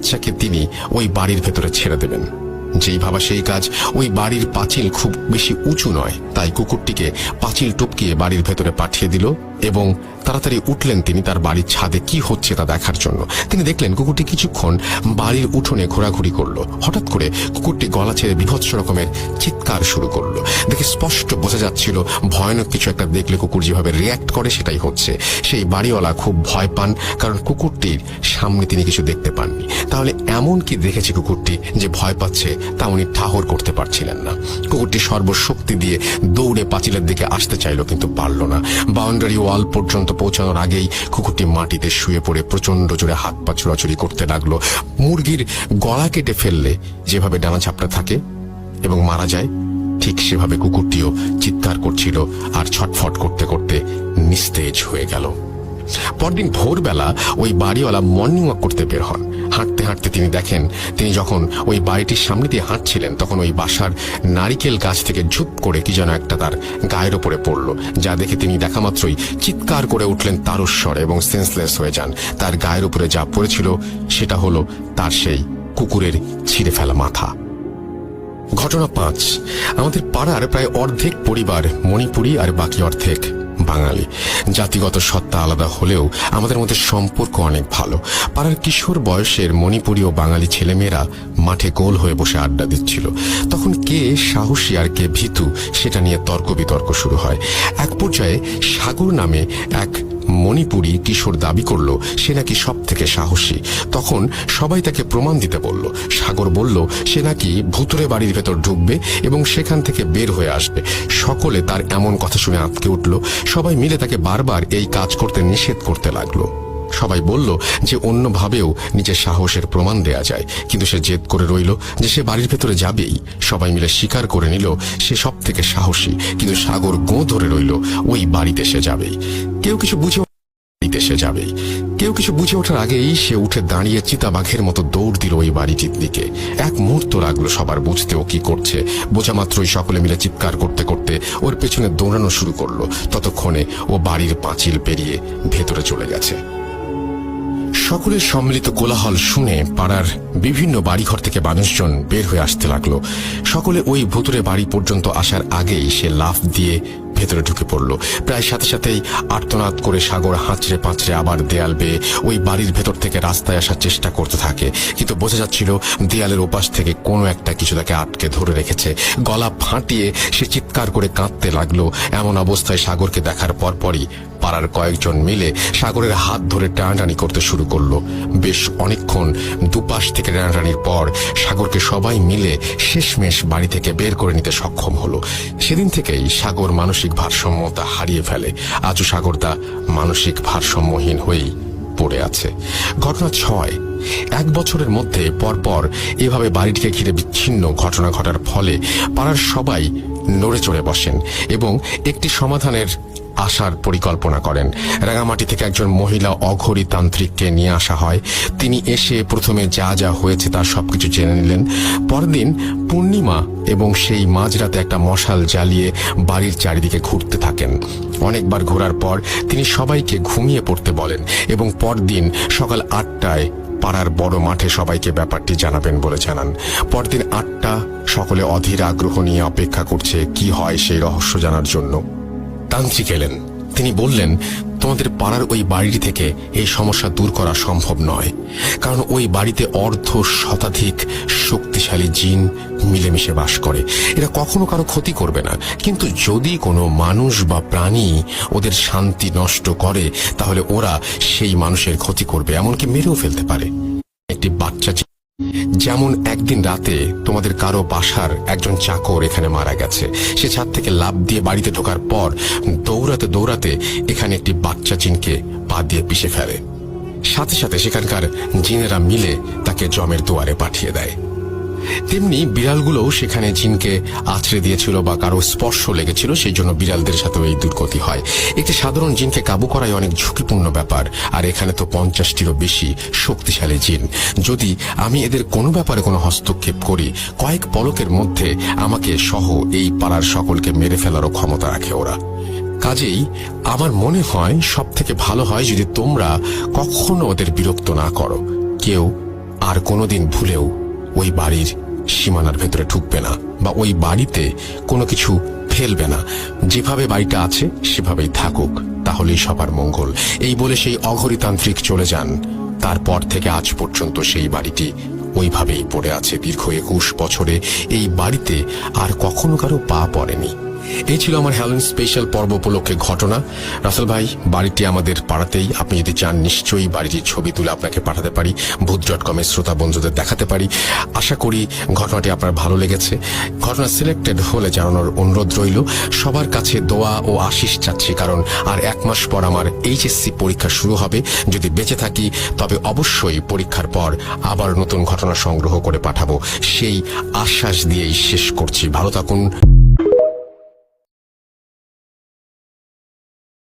বাচ্চাকে তিনি ওই বাড়ির ভেতরে ছেড়ে দেবেন। যেই ভাবা সেই কাজ। ওই বাড়ির পাঁচিল খুব বেশি উঁচু নয়, তাই কুকুরটিকে পাঁচিল টপকিয়ে বাড়ির ভেতরে পাঠিয়ে দিল এবং তাড়াতাড়ি উঠলেন তিনি তার বাড়ির ছাদে কি হচ্ছে তা দেখার জন্য। তিনি দেখলেন কুকুরটি কিছুক্ষণ বাড়ির উঠোনে ঘোরাঘুরি করলো। হঠাৎ করে কুকুরটি গলা ছেড়ে বীভৎস রকমের চিৎকার শুরু করলো। দেখে স্পষ্ট বোঝা যাচ্ছিল ভয়ানক কিছু একটা দেখলে কুকুর যেভাবে রিয়্যাক্ট করে সেটাই হচ্ছে। সেই বাড়িওয়ালা খুব ভয় পান, কারণ কুকুরটির সামনে তিনি কিছু দেখতে পাননি। তাহলে এমন কি দেখেছে কুকুরটি যে ভয় পাচ্ছে তা উনি ঠাহর করতে পারছিলেন না। কুকুরটি সর্বশক্তি দিয়ে দৌড়ে পাঁচিলের দিকে আসতে চাইল, কিন্তু পারল না। বাউন্ডারি ওয়াল পর্যন্ত পৌঁছানোর আগেই কুকুরটি মাটিতে শুয়ে পড়ে প্রচন্ড জোরে হাত পা ছোড়াছুড়ি করতে লাগলো। মুরগির গলা কেটে ফেললে যেভাবে ডানা ঝাপটা থাকে এবং মারা যায়, ঠিক সেভাবে কুকুরটিও চিৎকার করছিল আর ছটফট করতে করতে নিস্তেজ হয়ে গেল। পরদিন ভোরবেলা ওই বাড়িওয়ালা মর্নিং ওয়াক করতে বের হন। হাঁটতে হাঁটতে তিনি দেখেন, তিনি যখন ওই বাড়িটির সামনে দিয়ে হাঁটছিলেন তখন ওই বাসার নারিকেল গাছ থেকে ঝুপ করে কি যেন একটা তার গায়ের ওপরে পড়ল, যা দেখে তিনি দেখা মাত্রই চিৎকার করে উঠলেন তারস্বরে এবং সেন্সলেস হয়ে যান। তার গায়ের উপরে যা পড়েছিল সেটা হলো তার সেই কুকুরের ছিঁড়ে ফেলা মাথা। ঘটনা 5। আমাদের পাড়ার প্রায় অর্ধেক পরিবার মণিপুরী আর বাকি অর্ধেক বাঙালি। জাতিগত সত্তা আলাদা হলেও আমাদের মধ্যে সম্পর্ক অনেক ভালো। পাড়ার কিশোর বয়সের মণিপুরী ও বাঙালি ছেলেমেয়েরা মাঠে গোল হয়ে বসে আড্ডা দিচ্ছিল। তখন কে সাহসী আর কে ভীতু সেটা নিয়ে তর্ক বিতর্ক শুরু হয়। এক পর্যায়ে সাগর নামে এক মণিপুরী কিশোর দাবি করলো সে নাকি সব থেকে সাহসী। তখন সবাই তাকে প্রমাণ দিতে বলল। সাগর বলল সে নাকি ভুতুরে বাড়ির ভেতর ঢুকবে এবং সেখান থেকে বের হয়ে আসবে। সকলে তার এমন কথা শুনে আঁতকে উঠল। সবাই মিলে তাকে বারবার এই কাজ করতে নিষেধ করতে লাগলো। সবাই বলল যে অন্যভাবেও নিজের সাহসের প্রমাণ দেয়া যায়, কিন্তু সে জেদ করে রইল যে সে বাড়ির ভেতরে যাবেই। সবাই মিলে স্বীকার করে নিল সে সব থেকে সাহসী, কিন্তু সাগর গোঁ ধরে রইল ওই বাড়িতে সে যাবেই। কেউ কিছু বুঝে ওঠার আগেই সে উঠে দাঁড়িয়ে চিতাবাঘের মতো দৌড় দিল ওই বাড়িটির দিকে। এক মুহূর্ত লাগলো সবার বুঝতে ও কি করছে। বোঝা মাত্রই সকলে মিলে চিৎকার করতে করতে ওর পেছনে দৌড়ানো শুরু করলো। ততক্ষণে ও বাড়ির পাঁচিল পেরিয়ে ভেতরে চলে গেছে। সকলের সম্মিলিত কোলাহল শুনে পাড়ার বিভিন্ন বাড়িঘর থেকে মানুষজন বের হয়ে আসতে লাগলো। সকলে ওই ভুতুরে বাড়ি পর্যন্ত আসার আগেই সে লাফ দিয়ে ভেতরে ঢুকে পড়ল। প্রায় সাথে সাথেই আর্তনাদ করে সাগর হাঁচড়ে পাঁচড়ে আবার দেয়াল বেয়ে ওই বাড়ির ভেতর থেকে রাস্তায় আসার চেষ্টা করতে থাকে, কিন্তু বোঝা যাচ্ছিল দেয়ালের ওপাশ থেকে কোনো একটা কিছু তাকে আটকে ধরে রেখেছে। গলা ফাটিয়ে সে চিৎকার করে কাঁদতে লাগলো। এমন অবস্থায় সাগরকে দেখার পরপরই পাড়ার কয়েকজন মিলে সাগরের হাত ধরে টানাটানি করতে শুরু করলো। বেশ অনেকক্ষণ দুপাশ থেকে টানাটানির পর সাগরকে সবাই মিলে শেষমেশ বাড়ি থেকে বের করে নিতে সক্ষম হলো। সেদিন থেকেই সাগর মানসিক ভারসাম্যতা হারিয়ে ফেলে। আজও সাগর তা মানসিক ভারসাম্যহীন হয়েই পড়ে আছে। ঘটনা 6। 1 বছরের মধ্যে পরপর এভাবে বাড়িটিকে ঘিরে বিচ্ছিন্ন ঘটনা ঘটার ফলে পাড়ার সবাই নড়ে চড়ে বসেন এবং একটি সমাধানের আসার পরিকল্পনা করেন। রাঙামাটি থেকে একজন মহিলা অঘরী তান্ত্রিককে নিয়ে আসা হয়। তিনি এসে প্রথমে যা যা হয়েছে তার সবকিছু জেনে নিলেন। পরদিন পূর্ণিমা এবং সেই মাঝরাতে একটা মশাল জ্বালিয়ে বাড়ির চারিদিকে ঘুরতে থাকেন। অনেকবার ঘোরার পর তিনি সবাইকে ঘুমিয়ে পড়তে বলেন এবং পরদিন সকাল 8টায় পাড়ার বড় মাঠে সবাইকে ব্যাপারটি জানাবেন বলে জানান। পরদিন 8টা সকলে অধীর আগ্রহ নিয়ে অপেক্ষা করছে কি হয় সেই রহস্য জানার জন্য। তান্ত্রিক এলেন। তিনি বললেন, তোমাদের পাড়ার ওই বাড়িটি থেকে এই সমস্যা দূর করা সম্ভব নয়, কারণ ওই বাড়িতে অর্ধ শতাধিক শক্তিশালী জিন মিলেমিশে বাস করে। এরা কখনো কারো ক্ষতি করবে না, কিন্তু যদি কোনো মানুষ বা প্রাণী ওদের শান্তি নষ্ট করে তাহলে ওরা সেই মানুষের ক্ষতি করবে, এমনকি মেরেও ফেলতে পারে। একটি বাচ্চা যেমন একদিন রাতে তোমাদের কারো বাসার একজন চাকর এখানে মারা গেছে। সে ছাদ থেকে লাফ দিয়ে বাড়িতে ঢোকার পর দৌড়াতে দৌড়াতে এখানে একটি বাচ্চা জিনকে পা দিয়ে পিষে ফেলে। সাথে সাথে সেখানকার জিনেরা মিলে তাকে জমের দুয়ারে পাঠিয়ে দেয়। তেমনি বিড়ালগুলোও সেখানে জিনকে আছড়ে দিয়েছিল বা কারো স্পর্শ লেগেছিল, সেই জন্য বিড়ালদের সাথেও এই দুর্গতি হয়। একটি সাধারণ জিনকে কাবু করাই অনেক ঝুঁকিপূর্ণ ব্যাপার, আর এখানে তো 50টিরও বেশি শক্তিশালী জিন। যদি আমি এদের কোনো ব্যাপারে কোনো হস্তক্ষেপ করি, কয়েক পলকের মধ্যে আমাকে সহ এই পাড়ার সকলকে মেরে ফেলারও ক্ষমতা রাখে ওরা। কাজেই আমার মনে হয় সব থেকে ভালো হয় যদি তোমরা কখনো ওদের বিরক্ত না করো। কেউ আর কোনোদিন ভুলেও ওই বাড়ির সীমানার ভেতরে ঢুকবে না, বা ওই বাড়িতে কোনো কিছু ফেলবে না। যেভাবে বাড়িটা আছে সেভাবেই থাকুক, তাহলেই সবার মঙ্গল। এই বলে সেই অঘরীতান্ত্রিক চলে যান। তারপর থেকে আজ পর্যন্ত সেই বাড়িটি ওইভাবেই পড়ে আছে। দীর্ঘ 21 বছরে এই বাড়িতে আর কখনো কারো পা পড়েনি। এই ছিল আমার হ্যালোইন স্পেশাল পর্ব উপলক্ষে ঘটনা। রাসেল ভাই, বাড়িটি আমাদের পাড়াতেই। আপনি যদি চান নিশ্চয়ই বাড়িটির ছবি তুলে আপনাকে পাঠাতে পারি, ভূত.com-এর শ্রোতা বন্ধুদের দেখাতে পারি। আশা করি ঘটনাটি আপনার ভালো লেগেছে। ঘটনা সিলেক্টেড হলে জানানোর অনুরোধ রইল। সবার কাছে দোয়া ও আশিস চাচ্ছি, কারণ আর 1 মাস পর আমার HSC পরীক্ষা শুরু হবে। যদি বেঁচে থাকি তবে অবশ্যই পরীক্ষার পর আবার নতুন ঘটনা সংগ্রহ করে পাঠাবো, সেই আশ্বাস দিয়েই শেষ করছি। ভালো থাকুন।